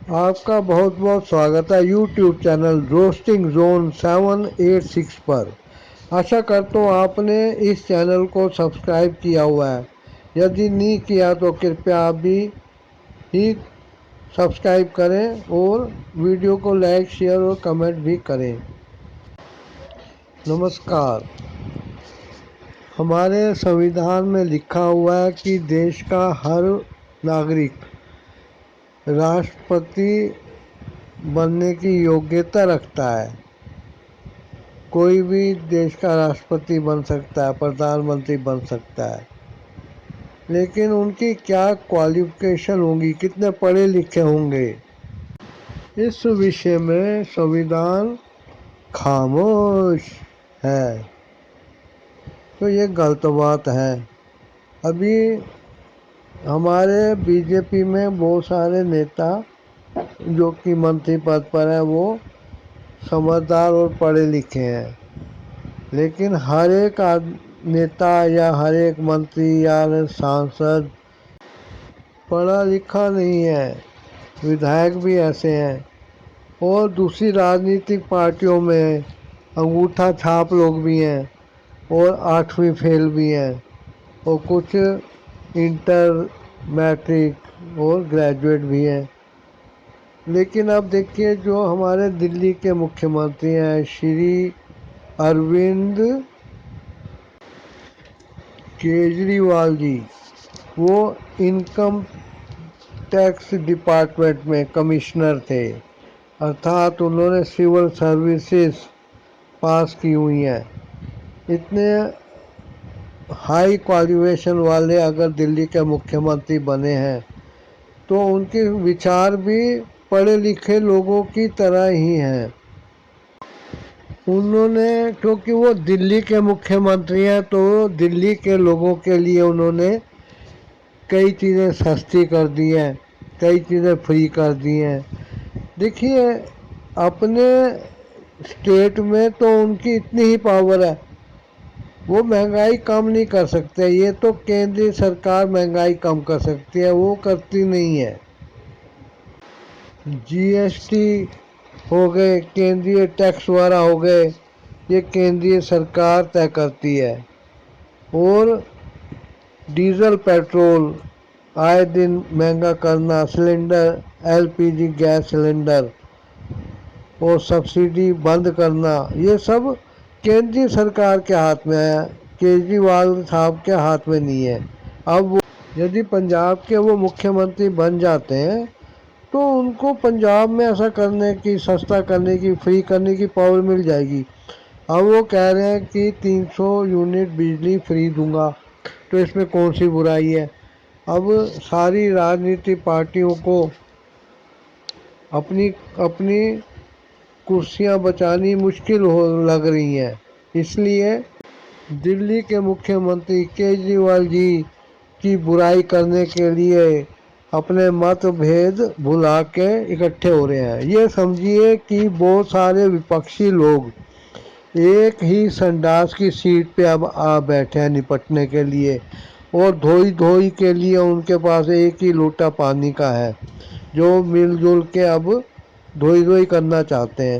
آپ کا بہت بہت سواگت ہے یوٹیوب چینل روسٹنگ زون 786 پر۔ آشا کرتا ہوں آپ نے اس چینل کو سبسکرائب کیا ہوا ہے۔ یدی نہیں کیا تو کرپیا آپ بھی ہی سبسکرائب کریں اور ویڈیو کو لائک شیئر اور کمنٹ بھی کریں۔ نمسکار۔ ہمارے سنویدھان میں لکھا ہوا ہے کہ دیش کا ہر ناگرک راشٹرپتی بننے کی یوگیتا رکھتا ہے۔ کوئی بھی دیش کا راشٹرپتی بن سکتا ہے، پردھان منتری بن سکتا ہے، لیکن ان کی کیا کوالیفیکیشن ہوں گی، کتنے پڑھے لکھے ہوں گے، اس وشے میں سنویدھان خاموش ہے، تو یہ غلط بات ہے۔ ابھی ہمارے بی جے پی میں بہت سارے نیتا جو کہ منتری پد پر ہیں وہ سمجھدار اور پڑھے لکھے ہیں، لیکن ہر ایک نیتا یا ہر ایک منتری یا سانسد پڑھا لکھا نہیں ہے۔ ودھائک بھی ایسے ہیں اور دوسری راجنیتک پارٹیوں میں انگوٹھا چھاپ لوگ بھی ہیں اور 8ویں فیل بھی ہیں اور کچھ انٹر میٹرک اور گریجویٹ بھی ہیں۔ لیکن اب دیکھیے جو ہمارے دلی کے مکھیہ منتری ہیں شری اروند کیجریوال جی، وہ انکم ٹیکس ڈپارٹمنٹ میں کمشنر تھے، ارتھات انہوں نے سول سروسز پاس کی ہوئی ہیں۔ اتنے ہائی کوالیفیکیشن والے اگر دلی کے مکھیہ منتری بنے ہیں تو ان کے وچار بھی پڑھے لکھے لوگوں کی طرح ہی ہیں۔ انہوں نے کیونکہ وہ دلی کے مکھیہ منتری ہیں تو دلی کے لوگوں کے لیے انہوں نے کئی چیزیں سستی کر دی ہیں، کئی چیزیں فری کر دی ہیں۔ دیکھیے اپنے اسٹیٹ میں تو ان کی اتنی ہی پاور ہے، وہ مہنگائی کم نہیں کر سکتے، یہ تو کیندری سرکار مہنگائی کم کر سکتی ہے، وہ کرتی نہیں ہے۔ جی ایس ٹی ہو گئے، کیندری ٹیکس وغیرہ ہو گئے، یہ کیندری سرکار طے کرتی ہے۔ اور ڈیزل پیٹرول آئے دن مہنگا کرنا، cylinder L P G gas cylinder اور سبسڈی بند کرنا، یہ سب کیندری سرکار کے ہاتھ میں ہے، کیجریوال صاحب کے ہاتھ میں نہیں ہے۔ اب وہ یدی پنجاب کے وہ مکھیہ منتری بن جاتے ہیں تو ان کو پنجاب میں ایسا کرنے کی، سستا کرنے کی، فری کرنے کی پاور مل جائے گی۔ اب وہ کہہ رہے ہیں کہ 300 یونٹ بجلی فری دوں گا، تو اس میں کون سی برائی ہے؟ اب ساری راجنیتک پارٹیوں کو اپنی اپنی کرسیاں بچانی مشکل لگ رہی ہیں، اس لیے دلی کے مکھیہ منتری کیجریوال جی کی برائی کرنے کے لیے اپنے مت بھید بھلا کے اکٹھے ہو رہے ہیں۔ یہ سمجھیے کہ بہت سارے وپکشی لوگ ایک ہی سنڈاس کی سیٹ پہ اب آ بیٹھے ہیں نپٹنے کے لیے، اور دھوئی دھوئی کے لیے ان کے پاس ایک ہی لوٹا پانی کا ہے جو مل جل کے اب دھوئی دھوئی کرنا چاہتے ہیں۔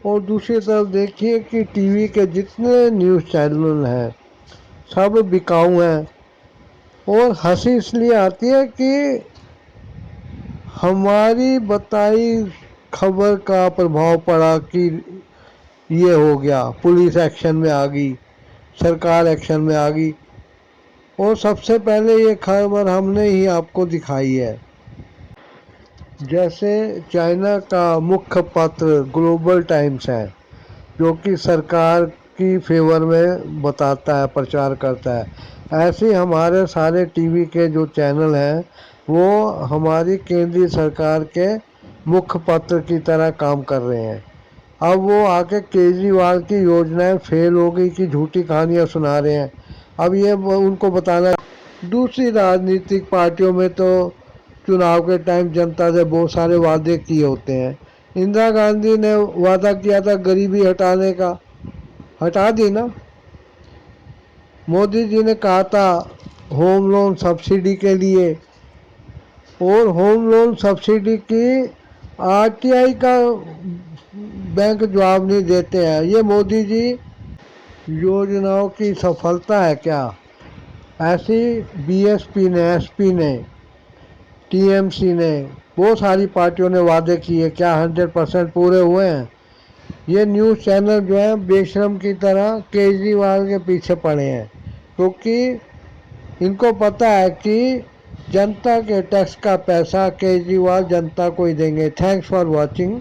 اور دوسری طرف دیکھیے کہ ٹی وی کے جتنے نیوز چینل ہیں سب بکاؤ ہیں، اور ہنسی اس لیے آتی ہے کہ ہماری بتائی خبر کا پربھاؤ پڑا کہ یہ ہو گیا، پولیس ایکشن میں آ گئی، سرکار ایکشن میں آ گئی، اور سب سے پہلے یہ خبر ہم نے ہی آپ کو دکھائی ہے۔ جیسے چائنا کا مکھیہ پتر گلوبل ٹائمز ہے جو کہ سرکار کی فیور میں بتاتا ہے، پرچار کرتا ہے، ایسے ہی ہمارے سارے ٹی وی کے جو چینل ہیں وہ ہماری کیندری سرکار کے مکھیہ پتر کی طرح کام کر رہے ہیں۔ اب وہ آ کے کیجریوال کی یوجنائیں فیل ہو گئی کہ جھوٹی کہانیاں سنا رہے ہیں، اب یہ ان کو بتانا۔ دوسری راجنیتک پارٹیوں میں تو چناؤ کے ٹائم جنتا سے بہت سارے وعدے کیے ہوتے ہیں۔ اندرا گاندھی نے وعدہ کیا تھا غریبی ہٹانے کا، ہٹا دی نا۔ مودی جی نے کہا تھا ہوم لون سبسڈی کے لیے، اور ہوم لون سبسڈی کی آر ٹی آئی کا بینک جواب نہیں دیتے ہیں. یہ مودی جی یوجناؤں کی سفلتا ہے کیا؟ ایسی بی ایس پی نے، ایس پی نے، ٹی ایم سی نے، بہت ساری پارٹیوں نے وعدے کیے، کیا 100% پورے ہوئے ہیں؟ یہ نیوز چینل جو ہیں بے شرم کی طرح کیجریوال کے پیچھے پڑے ہیں، کیونکہ ان کو پتہ ہے کہ جنتا کے ٹیکس کا پیسہ کیجریوال جنتا کو ہی دیں گے. Thanks for watching.